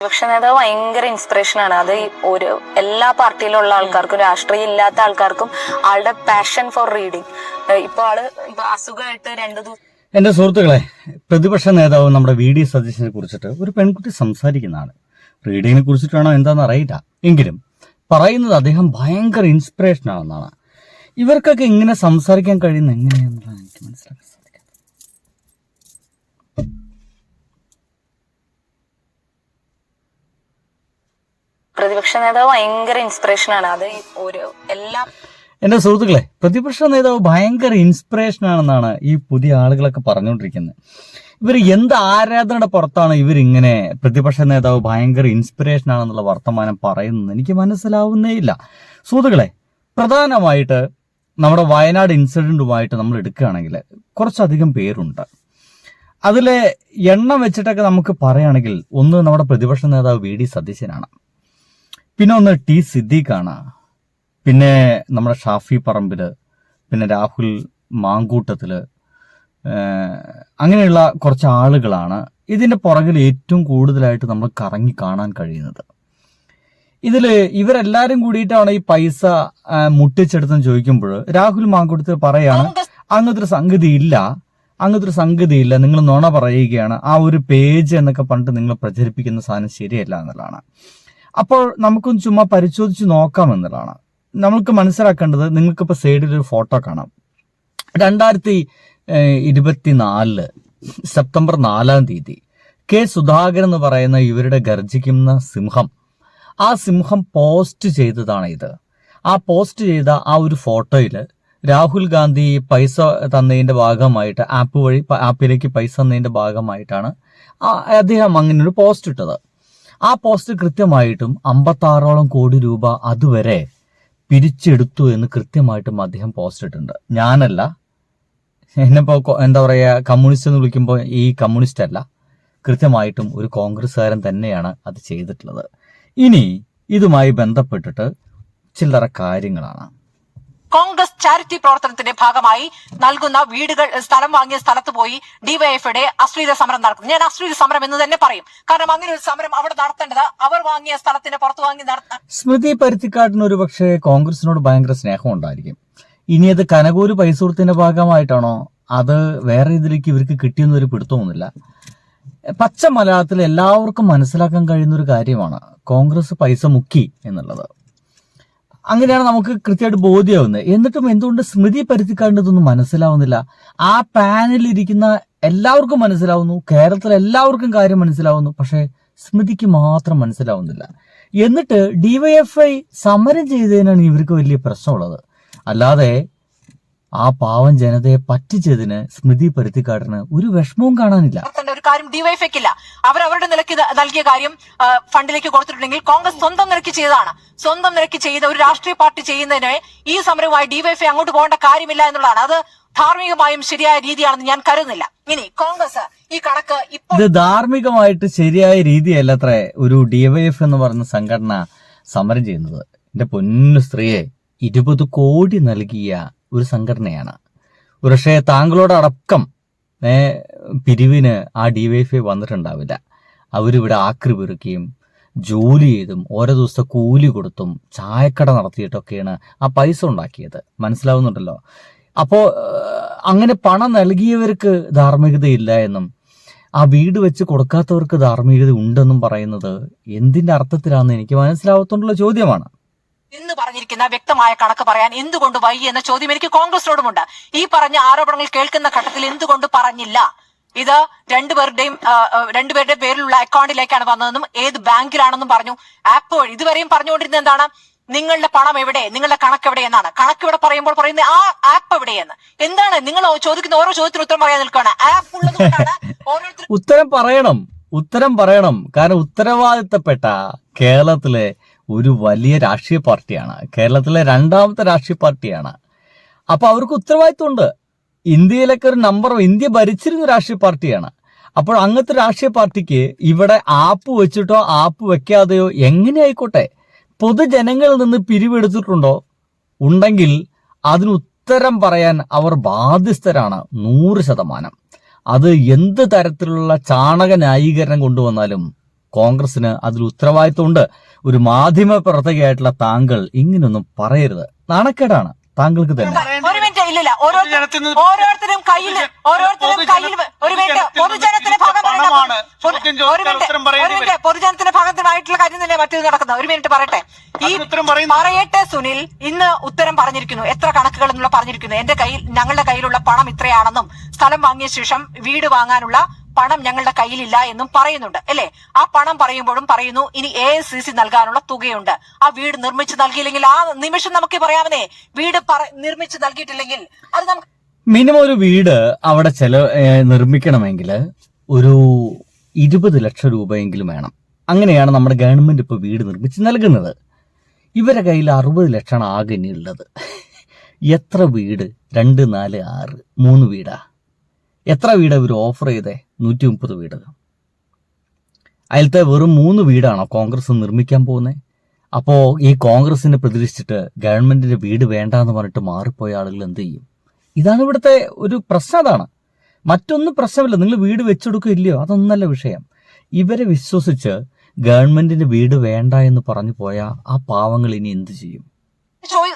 പ്രതിപക്ഷ നേതാവ് ഭയങ്കര ഇൻസ്പിറേഷനാണ്. അത് ഒരു എല്ലാ പാർട്ടിയിലുള്ള ആൾക്കാർക്കും, രാഷ്ട്രീയം ഇല്ലാത്ത ആൾക്കാർക്കും ആളുടെ പാഷൻ ഫോർ റീഡിങ്. ഇപ്പൊ അസുഖമായിട്ട് എന്റെ സുഹൃത്തുക്കളെ, പ്രതിപക്ഷ നേതാവ് നമ്മുടെ VD സതീശനെ കുറിച്ചിട്ട് ഒരു പെൺകുട്ടി സംസാരിക്കുന്നതാണ്. റീഡിങ്ങിനെ കുറിച്ചിട്ടാണോ എന്താണെന്ന് അറിയില്ല, എങ്കിലും പറയുന്നത് അദ്ദേഹം ഭയങ്കര ഇൻസ്പിറേഷൻ ആണെന്നാണ്. ഇവർക്കൊക്കെ ഇങ്ങനെ സംസാരിക്കാൻ കഴിയുന്ന എങ്ങനെയാണെന്നുള്ളത് എനിക്ക് മനസ്സിലാക്കാൻ സാധിക്കും. പ്രതിപക്ഷ നേതാവ് ഭയങ്കര ഇൻസ്പിറേഷനാണ്. അത് ഒരു എല്ലാ എന്റെ സുഹൃത്തുക്കളെ, പ്രതിപക്ഷ നേതാവ് ഭയങ്കര ഇൻസ്പിറേഷൻ ആണെന്നാണ് ഈ പുതിയ ആളുകളൊക്കെ പറഞ്ഞുകൊണ്ടിരിക്കുന്നത്. ഇവർ എന്ത് ആരാധനയുടെ പുറത്താണ് ഇവരിങ്ങനെ പ്രതിപക്ഷ നേതാവ് ഭയങ്കര ഇൻസ്പിറേഷൻ ആണെന്നുള്ള വർത്തമാനം പറയുന്നത് എനിക്ക് മനസ്സിലാവുന്നേ ഇല്ല. സുഹൃത്തുക്കളെ, പ്രധാനമായിട്ട് നമ്മുടെ വയനാട് ഇൻസിഡന്റുമായിട്ട് നമ്മൾ എടുക്കുകയാണെങ്കിൽ കുറച്ചധികം പേരുണ്ട്. അതിലെ എണ്ണം വെച്ചിട്ടൊക്കെ നമുക്ക് പറയുകയാണെങ്കിൽ ഒന്ന് നമ്മുടെ പ്രതിപക്ഷ നേതാവ് VD സതീശനാണ്, പിന്നെ ഒന്ന് T സിദ്ദീഖാണ്, പിന്നെ നമ്മുടെ ഷാഫി പറമ്പിൽ, പിന്നെ രാഹുൽ മാങ്കൂട്ടത്തിൽ, അങ്ങനെയുള്ള കുറച്ച് ആളുകളാണ് ഇതിൻ്റെ പുറകിൽ ഏറ്റവും കൂടുതലായിട്ട് നമ്മൾ കറങ്ങി കാണാൻ കഴിയുന്നത്. ഇതിൽ ഇവരെല്ലാവരും കൂടിയിട്ടാണ് ഈ പൈസ മുട്ടിച്ചെടുത്തെന്ന് ചോദിക്കുമ്പോൾ രാഹുൽ മാങ്കൂട്ടത്തിൽ പറയാണ് അങ്ങനത്തെ ഒരു സംഗതി ഇല്ല, നിങ്ങൾ നുണ പറയുകയാണ്, ആ ഒരു പേജ് എന്നൊക്കെ പറഞ്ഞിട്ട് നിങ്ങൾ പ്രചരിപ്പിക്കുന്ന സാധനം ശരിയല്ല എന്നുള്ളതാണ്. അപ്പോൾ നമുക്കൊന്ന് ചുമ്മാ പരിശോധിച്ച് നോക്കാമെന്നുള്ളതാണ്. നമുക്ക് മനസ്സിലാക്കേണ്ടത്, നിങ്ങൾക്കിപ്പോൾ സൈഡിൽ ഒരു ഫോട്ടോ കാണാം. 2024 സെപ്റ്റംബർ 4-ാം തീയതി K സുധാകരൻ എന്ന് പറയുന്ന ഇവരുടെ ഗർജിക്കുന്ന സിംഹം, ആ സിംഹം പോസ്റ്റ് ചെയ്തതാണ് ഇത്. ആ പോസ്റ്റ് ചെയ്ത ആ ഒരു ഫോട്ടോയിൽ രാഹുൽ ഗാന്ധി പൈസ തന്നതിൻ്റെ ഭാഗമായിട്ട് ആപ്പിലേക്ക് പൈസ തന്നതിൻ്റെ ഭാഗമായിട്ടാണ് അദ്ദേഹം അങ്ങനെ ഒരു പോസ്റ്റ് ഇട്ടത്. ആ പോസ്റ്റ് കൃത്യമായിട്ടും 56ഓളം കോടി രൂപ അതുവരെ പിരിച്ചെടുത്തു എന്ന് കൃത്യമായിട്ടും അദ്ദേഹം പോസ്റ്റ് ഇട്ടിട്ടുണ്ട്. ഞാനല്ല, എന്നെപ്പോ എന്താ പറയുക, കമ്മ്യൂണിസ്റ്റ് എന്ന് വിളിക്കുമ്പോൾ ഈ കമ്മ്യൂണിസ്റ്റ് അല്ല, കൃത്യമായിട്ടും ഒരു കോൺഗ്രസ്സുകാരൻ തന്നെയാണ് അത് ചെയ്തിട്ടുള്ളത്. ഇനി ഇതുമായി ബന്ധപ്പെട്ടിട്ട് ചില്ലറ കാര്യങ്ങളാണ്. കോൺഗ്രസ് ചാരിറ്റി പ്രവർത്തനത്തിന്റെ ഭാഗമായി നൽകുന്ന വീടുകൾ, സ്ഥലം വാങ്ങിയ സ്ഥലത്ത് പോയി ഡിവൈഎഫ്ഐയുടെ അശ്ലീല സമരം നടത്തുന്നു. ഞാൻ അശ്ലീല സമരം എന്ന് തന്നെ പറയും, കാരണം അങ്ങനെ ഒരു സമരം അവിടെ നടത്തേണ്ടത് അവർ വാങ്ങിയ സ്ഥലത്തിന് പുറത്തു വാങ്ങി നടത്താൻ. സ്മൃതി പരുത്തിക്കാട്ടിന് ഒരു പക്ഷേ കോൺഗ്രസിനോട് ഭയങ്കര സ്നേഹം ഉണ്ടായിരിക്കും. ഇനി അത് കനകൂര് പൈസ കൊടുത്തതിന്റെ ഭാഗമായിട്ടാണോ, അത് വേറെ ഇതിലേക്ക് ഇവർക്ക് കിട്ടിയെന്നൊരു പിടുത്തമൊന്നുമില്ല. പച്ച മലയാളത്തിൽ എല്ലാവർക്കും മനസ്സിലാക്കാൻ കഴിയുന്ന ഒരു കാര്യമാണ് കോൺഗ്രസ് പൈസ മുക്കി എന്നുള്ളത്. അങ്ങനെയാണ് നമുക്ക് കൃത്യമായിട്ട് ബോധ്യമാവുന്നത്. എന്നിട്ടും എന്തുകൊണ്ട് സ്മൃതി പരുത്തിക്കാടിന് ഇതൊന്നും മനസ്സിലാവുന്നില്ല? ആ പാനലിൽ ഇരിക്കുന്ന എല്ലാവർക്കും മനസ്സിലാവുന്നു, കേരളത്തിലെ എല്ലാവർക്കും കാര്യം മനസ്സിലാവുന്നു, പക്ഷെ സ്മൃതിക്ക് മാത്രം മനസ്സിലാവുന്നില്ല. എന്നിട്ട് ഡിവൈഎഫ്ഐ സമരം ചെയ്തതിനാണ് ഇവർക്ക് വലിയ പ്രശ്നമുള്ളത്. അല്ലാതെ ആ പാവം ജനതയെ പറ്റിച്ചതിന് സ്മൃതി പരുത്തിക്കാടിന് ഒരു വിഷമവും കാണാനില്ല. ഒരു കാര്യം ഡിവൈഎഫ്ഐക്കില്ല. അവരവരുടെ നിലയ്ക്ക് നൽകിയ കാര്യം ഫണ്ടിലേക്ക് കൊടുത്തിട്ടുണ്ടെങ്കിൽ കോൺഗ്രസ് സ്വന്തം നിലയ്ക്ക് ചെയ്തതാണ്. സ്വന്തം നിലയ്ക്ക് ചെയ്ത ഒരു രാഷ്ട്രീയ പാർട്ടി ചെയ്യുന്നതിന് ഈ സമരവുമായി ഡിവൈഎഫ്ഐ അങ്ങോട്ട് പോകേണ്ട കാര്യമില്ല എന്നുള്ളതാണ്. അത് ധാർമ്മികമായും ശരിയായ രീതിയാണെന്ന് ഞാൻ കരുതുന്നില്ല. ഇനി കോൺഗ്രസ് ഈ കണക്ക് ഇത് ധാർമ്മികമായിട്ട് ശരിയായ രീതിയല്ല അത്ര ഒരു ഡിവൈഎഫ് എന്ന് പറയുന്ന സംഘടന സമരം ചെയ്യുന്നത്. എന്റെ പൊന്നു സ്ത്രീയെ, 20 കോടി നൽകിയ ഒരു സംഘടനയാണ്. പക്ഷേ താങ്കളോടടക്കം പിരിവിന് ആ ഡിവൈഎഫ്ഐ വന്നിട്ടുണ്ടാവില്ല. അവരിവിടെ ആക്രി പെറുക്കിയും ജോലി ചെയ്തും ഓരോ ദിവസത്തെ കൂലി കൊടുത്തും ചായക്കട നടത്തിയിട്ടൊക്കെയാണ് ആ പൈസ ഉണ്ടാക്കിയത്. മനസ്സിലാവുന്നുണ്ടല്ലോ. അപ്പോൾ അങ്ങനെ പണം നൽകിയവർക്ക് ധാർമ്മികതയില്ല എന്നും ആ വീട് വെച്ച് കൊടുക്കാത്തവർക്ക് ധാർമ്മികത ഉണ്ടെന്നും പറയുന്നത് എന്തിന്റെ അർത്ഥത്തിലാണെന്ന് എനിക്ക് മനസ്സിലാവത്തുള്ള ചോദ്യമാണ്. എന്ന് പറഞ്ഞിരിക്കുന്ന വ്യക്തമായ കണക്ക് പറയാൻ എന്തുകൊണ്ട് വൈകി എന്ന ചോദ്യം എനിക്ക് കോൺഗ്രസിനോടുമുണ്ട്. ഈ പറഞ്ഞ ആരോപണങ്ങൾ കേൾക്കുന്ന ഘട്ടത്തിൽ എന്തുകൊണ്ട് പറഞ്ഞില്ല? ഇത് രണ്ടുപേരുടെ പേരിലുള്ള അക്കൗണ്ടിലേക്കാണ് വന്നതെന്നും ഏത് ബാങ്കിലാണെന്നും പറഞ്ഞു. ആപ്പ് വഴി ഇതുവരെയും പറഞ്ഞുകൊണ്ടിരുന്നത് എന്താണ്? നിങ്ങളുടെ പണം എവിടെ, നിങ്ങളുടെ കണക്ക് എവിടെ എന്നാണ്. കണക്ക് ഇവിടെ പറയുമ്പോൾ പറയുന്നത് ആ ആപ്പ് എവിടെയെന്ന്. എന്താണ് നിങ്ങൾ ചോദിക്കുന്ന ഓരോ ചോദ്യത്തിനും ഉത്തരം പറയാൻ നിൽക്കുകയാണ്. ആപ്പ് ഉള്ളതുകൊണ്ടാണ് ഓരോരുത്തരും ഉത്തരം പറയണം. കാരണം ഉത്തരവാദിത്തപ്പെട്ട കേരളത്തിലെ ഒരു വലിയ രാഷ്ട്രീയ പാർട്ടിയാണ്, കേരളത്തിലെ 2ാമത്തെ രാഷ്ട്രീയ പാർട്ടിയാണ്. അപ്പൊ അവർക്ക് ഉത്തരവാദിത്വമുണ്ട്. ഇന്ത്യയിലൊക്കെ ഒരു ഇന്ത്യ ഭരിച്ചിരുന്ന രാഷ്ട്രീയ പാർട്ടിയാണ്. അപ്പോൾ അങ്ങനത്തെ രാഷ്ട്രീയ പാർട്ടിക്ക് ഇവിടെ ആപ്പ് വെച്ചിട്ടോ ആപ്പ് വെക്കാതെയോ എങ്ങനെ ആയിക്കോട്ടെ പൊതുജനങ്ങളിൽ നിന്ന് പിരിവെടുത്തിട്ടുണ്ടോ ഉണ്ടെങ്കിൽ അതിന് ഉത്തരം പറയാൻ അവർ ബാധ്യസ്ഥരാണ് 100%. അത് എന്ത് തരത്തിലുള്ള ചാണക ന്യായീകരണം കൊണ്ടുവന്നാലും കോൺഗ്രസിന് അതിൽ ഉത്തരവാദിത്വമുണ്ട്. ഒരു മാധ്യമ പ്രവർത്തകയായിട്ടുള്ള താങ്കൾ ഇങ്ങനൊന്നും പറയരുത്. നാണക്കേടാണ് താങ്കൾക്ക് തന്നെ. ഒരു മിനിറ്റ്, ഇല്ലില്ല, ഓരോരുത്തരും കയ്യിൽ ഒരു മിനിറ്റ്, പൊതുജനത്തിന്റെ പൊതുജനത്തിന്റെ ഭാഗത്തിനായിട്ടുള്ള കാര്യം തന്നെ മറ്റേത് നടക്കുന്നത്. ഒരു മിനിറ്റ് പറയട്ടെ, പറയട്ടെ സുനിൽ. ഇന്ന് ഉത്തരം പറഞ്ഞിരിക്കുന്നു, എത്ര കണക്കുകൾ എന്നുള്ള പറഞ്ഞിരിക്കുന്നു. ഞങ്ങളുടെ കയ്യിലുള്ള പണം ഇത്രയാണെന്നും സ്ഥലം വാങ്ങിയ ശേഷം വീട് വാങ്ങാനുള്ള പണം ഞങ്ങളുടെ കയ്യിലില്ല എന്നും പറയുന്നുണ്ട് അല്ലേ? ആ പണം പറയുമ്പോഴും പറയുന്നു ഇനി AICC നൽകാനുള്ള തുകയുണ്ട്. ആ വീട് നിർമ്മിച്ച് നൽകിയില്ലെങ്കിൽ ആ നിമിഷം നമുക്ക് പറയാമേ, വീട് നിർമ്മിച്ച് നൽകിയിട്ടില്ലെങ്കിൽ അത് നമുക്ക് മിനിമം ഒരു വീട് അവിടെ നിർമ്മിക്കണമെങ്കിൽ ഒരു 20 ലക്ഷം രൂപയെങ്കിലും വേണം. അങ്ങനെയാണ് നമ്മുടെ ഗവൺമെന്റ് ഇപ്പോൾ വീട് നിർമ്മിച്ച് നൽകുന്നത്. ഇവരെ കയ്യിൽ 60 ലക്ഷമാണ് ആകെ ഇനി ഉള്ളത്. എത്ര വീട്? 2, 4, 6, 3 വീടാ. എത്ര വീട് ഇവർ ഓഫർ ചെയ്തേ? 130 വീട്. അതിലത്തെ വെറും 3 വീടാണോ കോൺഗ്രസ് നിർമ്മിക്കാൻ പോകുന്നത്? അപ്പോൾ ഈ കോൺഗ്രസിനെ പ്രതിഷ്ഠിച്ചിട്ട് ഗവൺമെന്റിന്റെ വീട് വേണ്ടാന്ന് പറഞ്ഞിട്ട് മാറിപ്പോയ ആളുകൾ എന്ത് ചെയ്യും? ഇതാണ് ഇവിടുത്തെ ഒരു പ്രശ്നം. അതാണ്, മറ്റൊന്നും പ്രശ്നമില്ല. നിങ്ങൾ വീട് വെച്ചെടുക്കില്ലയോ, അതൊന്നല്ല വിഷയം. ഇവരെ വിശ്വസിച്ച് ഗവൺമെന്റിന്റെ വീട് വേണ്ട എന്ന് പറഞ്ഞു പോയാൽ ആ പാവങ്ങൾ ഇനി എന്ത് ചെയ്യും?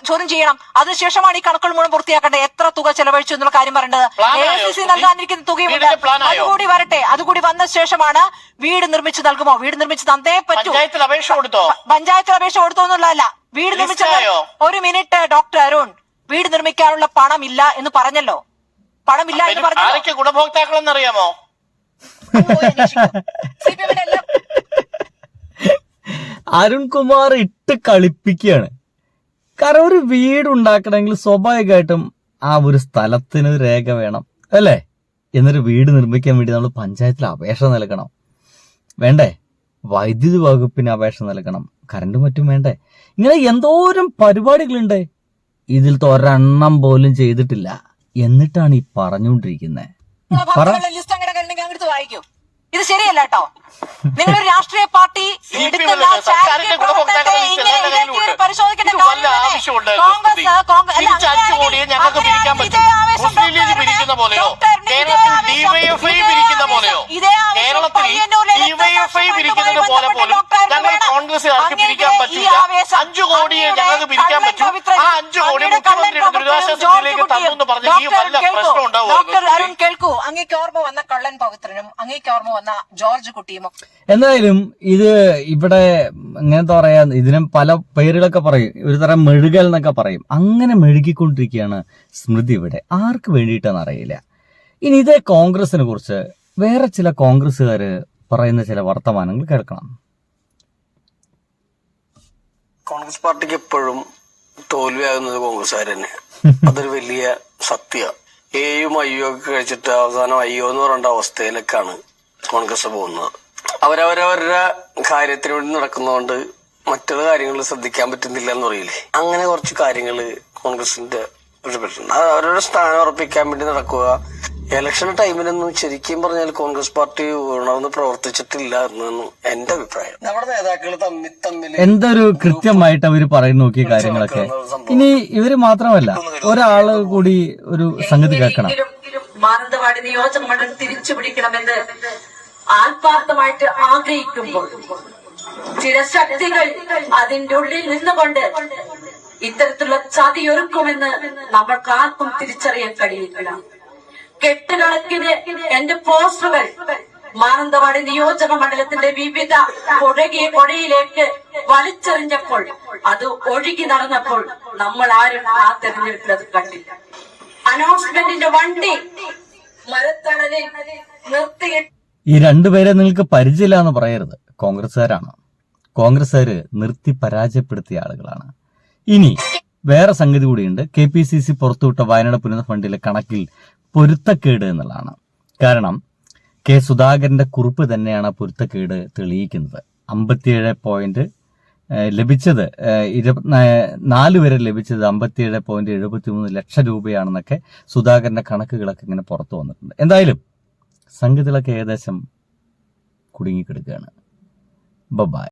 ചോദ്യം ചെയ്യണം. അതിനുശേഷമാണ് ഈ കണക്കുകൾ മുഴുവൻ പൂർത്തിയാക്കേണ്ടത്. എത്ര തുക ചെലവഴിച്ചു എന്നുള്ള കാര്യം പറയേണ്ടത്. AICC നൽകാനിരിക്കുന്ന തുകയുണ്ട്, അതുകൂടി വരട്ടെ. അതുകൂടി വന്ന ശേഷമാണ് വീട് നിർമ്മിച്ച് നൽകുമോ, വീട് നിർമ്മിച്ച് തന്നേ പറ്റൂ. പഞ്ചായത്തിൽ അപേക്ഷ കൊടുത്തോ എന്നുള്ളതല്ല, വീട് നിർമ്മിച്ച. ഒരു മിനിറ്റ് ഡോക്ടർ അരുൺ, വീട് നിർമ്മിക്കാനുള്ള പണമില്ല എന്ന് പറഞ്ഞല്ലോ. പണമില്ല എന്ന് പറഞ്ഞു. ഗുണഭോക്താക്കളെന്നറിയാമോ? അരുൺകുമാർ ഇട്ട് കളിപ്പിക്കുകയാണ്. കാരണം ഒരു വീടുണ്ടാക്കണമെങ്കിൽ സ്വാഭാവികമായിട്ടും ആ ഒരു സ്ഥലത്തിന് രേഖ വേണം അല്ലേ? എന്നൊരു വീട് നിർമ്മിക്കാൻ വേണ്ടി നമ്മൾ പഞ്ചായത്തിൽ അപേക്ഷ നൽകണം, വേണ്ടേ? വൈദ്യുതി വകുപ്പിന് അപേക്ഷ നൽകണം, കറണ്ട് മറ്റും വേണ്ടേ? ഇങ്ങനെ എന്തോരം പരിപാടികളുണ്ട്. ഇതിലത്തെ ഒരെണ്ണം പോലും ചെയ്തിട്ടില്ല. എന്നിട്ടാണ് ഈ പറഞ്ഞുകൊണ്ടിരിക്കുന്നത്. വായിക്കൂ, ഇത് ശരിയല്ല കേട്ടോ. നിങ്ങളൊരു രാഷ്ട്രീയ പാർട്ടി പരിശോധിക്കേണ്ട കോൺഗ്രസുകാർക്ക് പിരിക്കാൻ പറ്റില്ല. 5 കോടിയെ ഞങ്ങൾക്ക് പിരിക്കാൻ പറ്റും. ആ 5 കോടി മുഖ്യമന്ത്രിയുടെ ദുരിതാശ്വാസ നിധിയിലേക്ക് തന്നു പറഞ്ഞ ഈ വല്ല പ്രശ്നം ഉണ്ടാവും. ഡോക്ടർ അരുൺ കേൾക്കൂ, അങ്ങേക്ക് ഓർമ്മ വന്ന കള്ളൻ പവിത്രനും അങ്ങേക്ക് ഓർമ്മ വന്ന ജോർജ് കുട്ടിയും. എന്തായാലും ഇത് ഇവിടെ എങ്ങനത്തെ പറയാ, ഇതിനും പല പേരുകളൊക്കെ പറയും. ഒരു തരം മെഴുകൽ എന്നൊക്കെ പറയും. അങ്ങനെ മെഴുകിക്കൊണ്ടിരിക്കുകയാണ് സ്മൃതി ഇവിടെ. ആർക്ക് വേണ്ടിയിട്ടാന്ന് അറിയില്ല. ഇനി ഇതേ കോൺഗ്രസിനെ കുറിച്ച് വേറെ ചില കോൺഗ്രസ്സുകാര് പറയുന്ന ചില വർത്തമാനങ്ങൾ കേൾക്കണം. കോൺഗ്രസ് പാർട്ടിക്ക് എപ്പോഴും തോൽവിയാകുന്നത് കോൺഗ്രസ്സുകാർ തന്നെ. അതൊരു വലിയ സത്യ. എയും അയ്യോ ഒക്കെ കഴിച്ചിട്ട് അവസാനം അയ്യോ എന്ന് പറയേണ്ട അവസ്ഥയിലേക്കാണ് കോൺഗ്രസ് പോകുന്നത്. അവരവരവരുടെ കാര്യത്തിന് വേണ്ടി നടക്കുന്നതുകൊണ്ട് മറ്റുള്ള കാര്യങ്ങൾ ശ്രദ്ധിക്കാൻ പറ്റുന്നില്ല എന്ന് പറയില്ലേ, അങ്ങനെ കുറച്ച് കാര്യങ്ങൾ കോൺഗ്രസിന്റെ ഒരു പ്രശ്നം. അവരുടെ സ്ഥാനം ഉറപ്പിക്കാൻ വേണ്ടി നടക്കുക. ഇലക്ഷൻ ടൈമിലൊന്നും ശരിക്കും പറഞ്ഞാൽ കോൺഗ്രസ് പാർട്ടി ഉണർന്ന് പ്രവർത്തിച്ചിട്ടില്ല എന്നാണ് എന്റെ അഭിപ്രായം. നമ്മുടെ നേതാക്കൾ തമ്മിൽ എന്തൊരു കൃത്യമായിട്ട് അവര് പറയുന്ന നോക്കിയ കാര്യങ്ങളൊക്കെ. ഇനി ഇവര് മാത്രമല്ല, ഒരാള് കൂടി ഒരു സംഗതി കേൾക്കണം. മാനന്തവാടി നിയോജക മണ്ഡലം തിരിച്ചു പിടിക്കണമെന്ന് ആത്മാർത്ഥമായിട്ട് ആഗ്രഹിക്കുമ്പോൾ ചില ശക്തികൾ അതിന്റെ ഉള്ളിൽ നിന്നുകൊണ്ട് ഇത്തരത്തിലുള്ള ചതിയൊരുക്കുമെന്ന് നമ്മൾക്ക് ആർക്കും തിരിച്ചറിയാൻ കഴിയില്ല. കെട്ടുകണക്കിന് എന്റെ പോസ്റ്ററുകൾ മാനന്തവാടി നിയോജക മണ്ഡലത്തിന്റെ വിവിധ കൊടയിലേക്ക് വലിച്ചെറിഞ്ഞപ്പോൾ, അത് ഒഴുകി നടന്നപ്പോൾ നമ്മൾ ആരും ആ തെരഞ്ഞെടുപ്പിൽ അത് കണ്ടില്ല. അനൗൺസ്മെന്റിന്റെ വണ്ടി മരത്തണലിൽ നിർത്തിയിട്ട് ഈ രണ്ടുപേരെ നിങ്ങൾക്ക് പരിചയമില്ല എന്ന് പറയരുത്. കോൺഗ്രസ്സുകാരാണ്. കോൺഗ്രസ്സുകാര് നിർത്തി പരാജയപ്പെടുത്തിയ ആളുകളാണ്. ഇനി വേറെ സംഗതി കൂടിയുണ്ട്. KPCC പുറത്തുവിട്ട വയനാട് പുനഃ ഫണ്ടിലെ കണക്കിൽ പൊരുത്തക്കേട് എന്നുള്ളതാണ്. കാരണം കെ സുധാകരന്റെ കുറിപ്പ് തന്നെയാണ് പൊരുത്തക്കേട് തെളിയിക്കുന്നത്. 57 പോയിന്റ് ലഭിച്ചത് 4 വരെ ലഭിച്ചത് 57.73 ലക്ഷം രൂപയാണെന്നൊക്കെ സുധാകരന്റെ കണക്കുകളൊക്കെ ഇങ്ങനെ പുറത്തു വന്നിട്ടുണ്ട്. എന്തായാലും സംഗതികളൊക്കെ ഏകദേശം കുടുങ്ങിക്കിടക്കുകയാണ്. ബൈ.